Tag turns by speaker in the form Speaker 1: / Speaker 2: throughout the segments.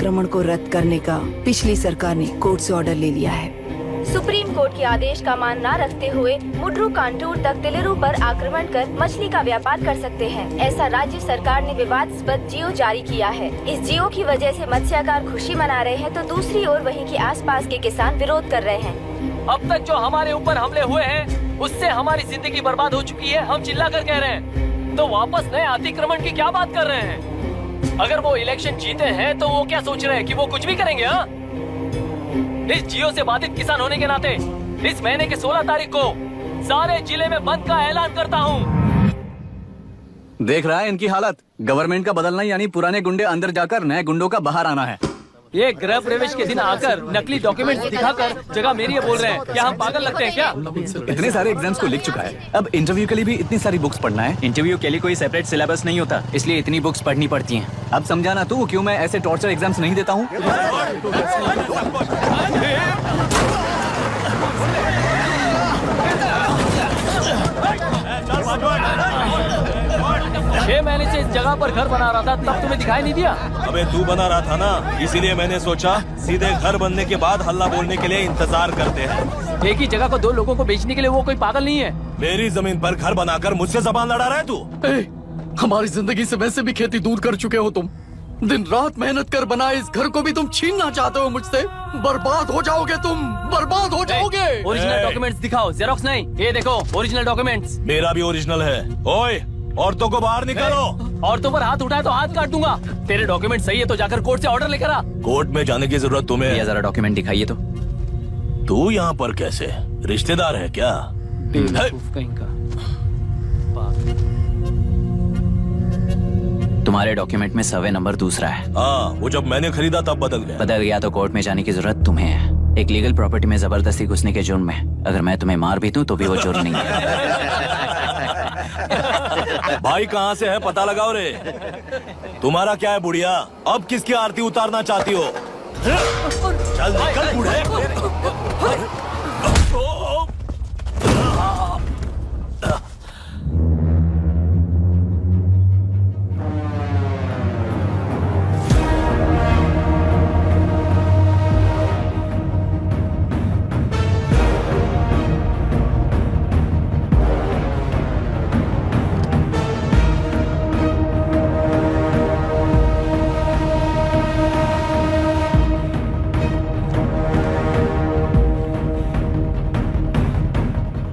Speaker 1: अतिक्रमण को रद्द करने का पिछली सरकार ने कोर्ट से ऑर्डर ले लिया है।
Speaker 2: सुप्रीम कोर्ट के आदेश का मान न रखते हुए मुड्रू कांटूर तक तिलेरू पर आक्रमण कर मछली का व्यापार कर सकते हैं। ऐसा राज्य सरकार ने विवादास्पद जियो जारी किया है। इस जियो की वजह से मत्स्यकार खुशी मना रहे हैं तो दूसरी ओर वहीं के आसपास के किसान विरोध कर रहे हैं।
Speaker 3: अब तक जो हमारे ऊपर हमले हुए हैं उससे हमारी जिंदगी बर्बाद हो चुकी है। हम चिल्ला कर कह रहे हैं तो वापस नए अतिक्रमण की क्या बात कर रहे हैं? अगर वो इलेक्शन जीते हैं तो वो क्या सोच रहे हैं कि वो कुछ भी करेंगे? हाँ, इस जियो से बाधित किसान होने के नाते इस महीने के 16 तारीख को सारे जिले में बंद का ऐलान करता हूँ।
Speaker 4: देख रहा है इनकी हालत। गवर्नमेंट का बदलना यानी पुराने गुंडे अंदर जाकर नए गुंडों का बाहर आना है।
Speaker 3: ये गृह प्रवेश के दिन आकर नकली डॉक्यूमेंट्स दिखाकर जगह मेरी है बोल रहे हैं। क्या हम पागल लगते हैं क्या?
Speaker 4: इतने सारे एग्जाम्स को लिख चुका है, अब इंटरव्यू के लिए भी इतनी सारी बुक्स पढ़ना है।
Speaker 5: इंटरव्यू के लिए कोई सेपरेट सिलेबस नहीं होता, इसलिए इतनी बुक्स पढ़नी पड़ती हैं।
Speaker 4: अब समझाना तू क्यों मैं ऐसे टॉर्चर एग्जाम्स नहीं देता हूँ।
Speaker 3: 6 महीने से इस जगह पर घर बना रहा था, तब तुम्हें दिखाई नहीं दिया?
Speaker 6: अबे तू बना रहा था ना, इसीलिए मैंने सोचा सीधे घर बनने के बाद हल्ला बोलने के लिए इंतजार करते हैं।
Speaker 3: एक ही जगह को 2 लोगों को बेचने के लिए वो कोई पागल नहीं है।
Speaker 6: मेरी जमीन पर घर बनाकर मुझसे जबान लड़ा रहा है तू।
Speaker 7: हमारी जिंदगी से वैसे भी खेती दूर कर चुके हो तुम। दिन रात मेहनत कर बनाए इस घर को भी तुम छीनना चाहते हो मुझसे। बर्बाद हो जाओगे तुम, बर्बाद हो जाओगे।
Speaker 3: ओरिजिनल डॉक्यूमेंट्स दिखाओ, जेरोक्स नहीं। ये देखो ओरिजिनल डॉक्यूमेंट्स।
Speaker 6: मेरा भी ओरिजिनल है। ओए, औरतों को बाहर निकालो।
Speaker 3: औरतों पर हाथ उठाए तो हाथ काट दूंगा। तेरे डॉक्यूमेंट सही है तो जाकर कोर्ट से ऑर्डर लेकर आ।
Speaker 6: कोर्ट में जाने की जरूरत तुम्हें?
Speaker 5: ये जरा डॉक्यूमेंट दिखाइए तो।
Speaker 6: तू यहाँ पर कैसे? रिश्तेदार है क्या?
Speaker 3: बेवकूफ कहीं का।
Speaker 5: तुम्हारे डॉक्यूमेंट में सर्वे नंबर दूसरा है।
Speaker 6: हाँ, वो जब मैंने खरीदा तब बदल गया।
Speaker 5: बदल गया तो कोर्ट में जाने की जरूरत तुम्हें है। एक लीगल प्रॉपर्टी में जबरदस्ती घुसने के जुर्म में अगर मैं तुम्हें मार भी दूं तो भी वो जुर्म नहीं है।
Speaker 6: भाई कहाँ से है पता लगाओ रे। तुम्हारा क्या है बुढ़िया? अब किसकी आरती उतारना चाहती हो? चल निकल बूढ़े।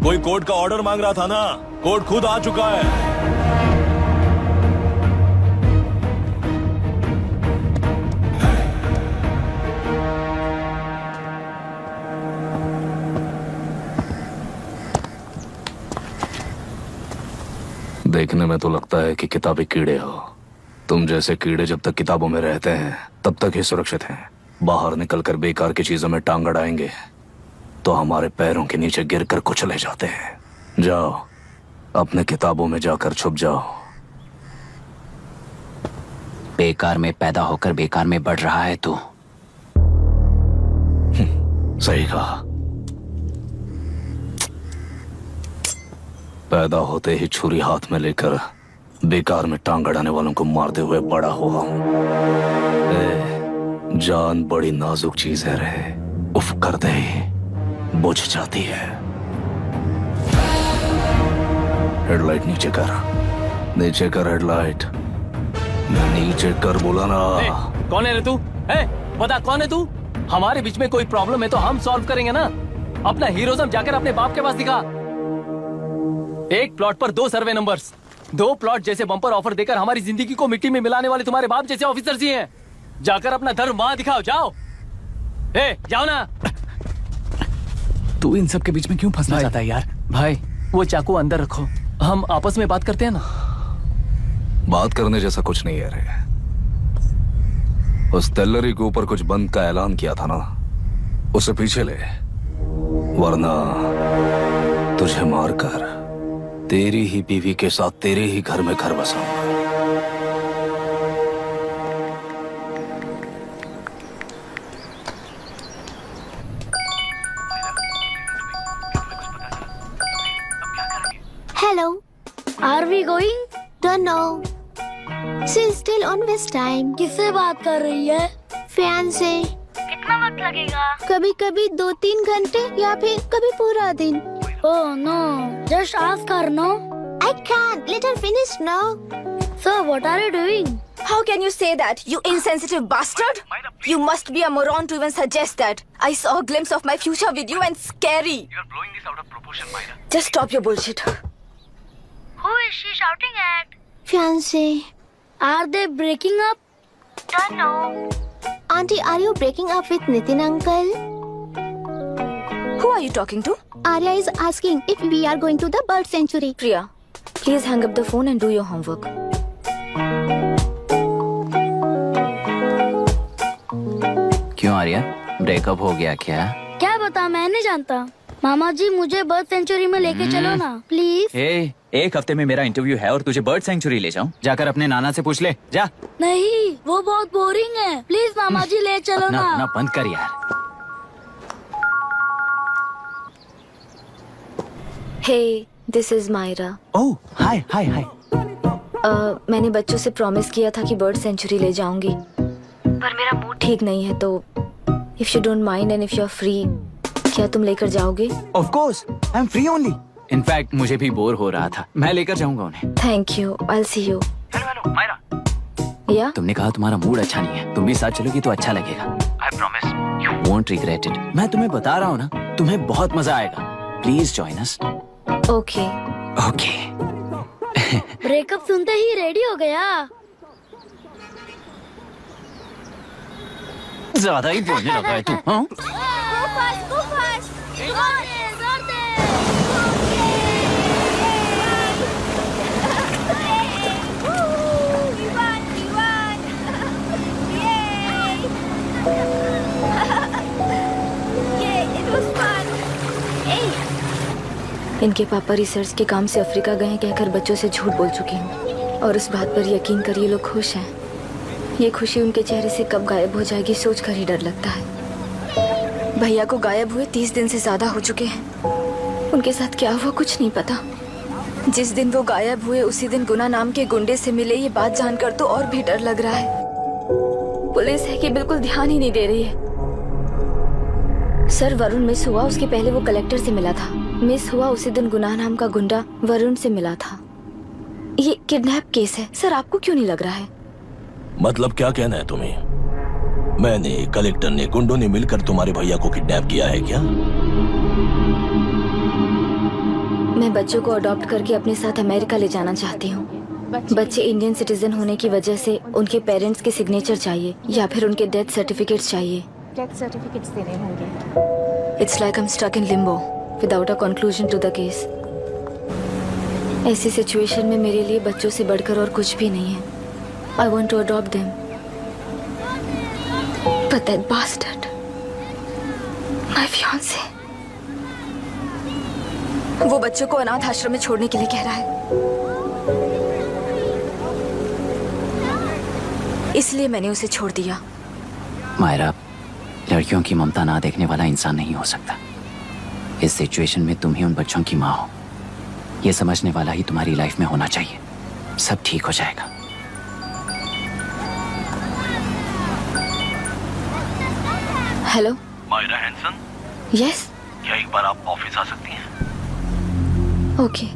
Speaker 6: कोई कोर्ट का ऑर्डर मांग रहा था ना, कोर्ट खुद आ चुका है।
Speaker 8: देखने में तो लगता है कि किताबी कीड़े हो। तुम जैसे कीड़े जब तक किताबों में रहते हैं तब तक ही सुरक्षित हैं। बाहर निकलकर बेकार की चीजों में टांग अड़ाएंगे तो हमारे पैरों के नीचे गिरकर कुचले जाते हैं। जाओ, अपने किताबों में जाकर छुप जाओ।
Speaker 5: बेकार में पैदा होकर बेकार में बढ़ रहा है तू।
Speaker 8: सही कहा। पैदा होते ही छुरी हाथ में लेकर बेकार में टांग अड़ाने वालों को मारते हुए बड़ा हुआ हूं। जान बड़ी नाजुक चीज है रे, उफ कर दे बुझ जाती है। हेडलाइट नीचे कर, नीचे कर हेडलाइट, नीचे कर बोला ना।
Speaker 3: कौन है रे तू? बता कौन है तू? हमारे बीच में कोई प्रॉब्लम है तो हम सॉल्व करेंगे ना। अपना हीरोइज्म जाकर अपने बाप के पास दिखा। एक प्लॉट पर 2 सर्वे नंबर्स, 2 प्लॉट जैसे बम्पर ऑफर देकर हमारी जिंदगी को मिट्टी में मिलाने वाले तुम्हारे बाप जैसे ऑफिसर्स ही हैं। जाकर अपना धर्म वहां दिखाओ। जाओ, जाओ ना।
Speaker 7: तू इन सब के बीच में क्यों फंसना चाहता है यार?
Speaker 3: भाई वो चाकू अंदर रखो, हम आपस में बात करते हैं ना।
Speaker 8: बात करने जैसा कुछ नहीं है रे। उस तेलरी के ऊपर कुछ बंद का ऐलान किया था ना, उसे पीछे ले, वरना तुझे मारकर तेरी ही बीवी के साथ तेरे ही घर में घर बसाऊंगा।
Speaker 9: Hello. Are we going? Don't know. She's still on West time.
Speaker 10: किससे बात कर रही है?
Speaker 9: फियांसे। कितना वक्त लगेगा? कभी कभी 2-3 घंटे या फिर कभी पूरा दिन। Oh no, just ask her no. I can't. Let her finish now. So what are you doing?
Speaker 2: How can you say that, you insensitive bastard? You must be a moron to even suggest that. I saw a glimpse of my future with you and scary.
Speaker 4: You are blowing this out of proportion, Myra.
Speaker 2: Just stop your bullshit.
Speaker 9: Who is she shouting at? Fiance. Are they breaking up? Don't know. Auntie, are you breaking up with Nitin uncle?
Speaker 2: Who are you talking to?
Speaker 9: Arya is asking if we are going to the bird sanctuary.
Speaker 2: Priya, please hang up the phone and do your homework.
Speaker 5: क्यों Arya, breakup हो गया क्या?
Speaker 9: क्या बता, मैं नहीं जानता। मामा जी मुझे बर्ड सेंचुरी में लेके चलो ना प्लीज।
Speaker 5: एक हफ्ते में मेरा इंटरव्यू है और तुझे बर्ड सेंचुरी ले जाऊं? जाकर अपने नाना से पूछ ले, जा।
Speaker 9: नहीं, वो बहुत बोरिंग है। प्लीज मामा जी ले चलो ना।
Speaker 5: ना बंद कर यार।
Speaker 2: Hey, this is Myra.
Speaker 5: ओह, हाय हाय हाय।
Speaker 2: मैंने बच्चों से प्रॉमिस किया था कि बर्ड सेंचुरी ले जाऊंगी, पर मेरा मूड ठीक नहीं है, तो if you don't mind and if you are free, क्या तुम लेकर जाओगे?
Speaker 5: Of course, I am free only. In fact मुझे भी बोर हो रहा था, मैं लेकर जाऊंगा उन्हें।
Speaker 2: Thank you, I will see you.
Speaker 4: Hello Myra.
Speaker 2: या
Speaker 5: तुमने कहा तुम्हारा मूड अच्छा नहीं है, तुम भी साथ चलोगी तो अच्छा लगेगा।
Speaker 4: I promise.
Speaker 5: You won't regret it. मैं तुम्हें बता रहा हूँ ना, तुम्हें बहुत मजा आएगा। Please join us.
Speaker 2: Okay.
Speaker 5: Okay.
Speaker 9: Breakup सुनते ही रेडी हो गया।
Speaker 5: ज्यादा ही बोलने लगा है तू, हाँ?
Speaker 2: इनके पापा रिसर्च के काम से अफ्रीका गए हैं कहकर बच्चों से झूठ बोल चुकी हूँ, और उस बात पर यकीन कर ये लोग खुश हैं। ये खुशी उनके चेहरे से कब गायब हो जाएगी सोचकर ही डर लगता है। भैया को गायब हुए 30 दिन से ज्यादा हो चुके हैं। उनके साथ क्या हुआ कुछ नहीं पता। जिस दिन वो गायब हुए उसी दिन गुना नाम के गुंडे से मिले, ये बात जानकर तो और भी डर लग रहा है। पुलिस है कि बिल्कुल ध्यान ही नहीं दे रही है। सर, वरुण मिस हुआ, उसके पहले वो कलेक्टर से मिला था। मिस हुआ उसी दिन गुनाह नाम का गुंडा वरुण से मिला था। ये किडनैप केस है सर, आपको क्यों नहीं लग रहा है?
Speaker 6: मतलब क्या कहना है तुम्हें? मैंने, कलेक्टर ने, गुंडों ने मिलकर तुम्हारे भैया को किडनैप किया है क्या?
Speaker 2: मैं बच्चों को अडॉप्ट करके अपने साथ अमेरिका ले जाना चाहती हूँ। बच्चे इंडियन सिटीजन होने की वजह से उनके पेरेंट्स के सिग्नेचर चाहिए या फिर उनके डेथ सर्टिफिकेट्स चाहिए।
Speaker 10: डेथ सर्टिफिकेट्स देने होंगे।
Speaker 2: It's like I am stuck in limbo without a conclusion to the case. ऐसी सिचुएशन में मेरे लिए बच्चों से बढ़कर और कुछ भी नहीं है। I want to adopt them, but that bastard, my fiance, वो बच्चों को अनाथ आश्रम में छोड़ने के लिए कह रहा है। इसलिए मैंने उसे छोड़ दिया।
Speaker 5: मायरा, लड़कियों की ममता ना देखने वाला इंसान नहीं हो सकता। इस सिचुएशन में तुम ही उन बच्चों की माँ हो, ये समझने वाला ही तुम्हारी लाइफ में होना चाहिए। सब ठीक हो जाएगा।
Speaker 2: हेलो
Speaker 6: मायरा हैंसन,
Speaker 2: यस,
Speaker 6: क्या एक बार आप ऑफिस आ सकती हैं?
Speaker 2: ओके।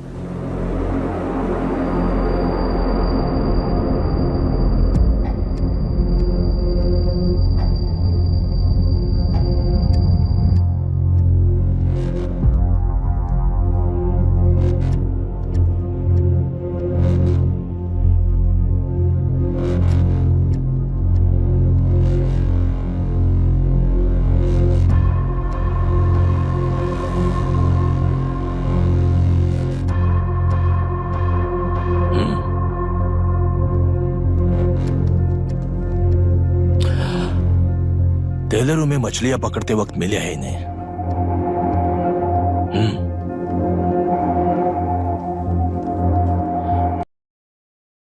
Speaker 6: टेलरों में मछलियां पकड़ते वक्त मिले हैं इन्हें।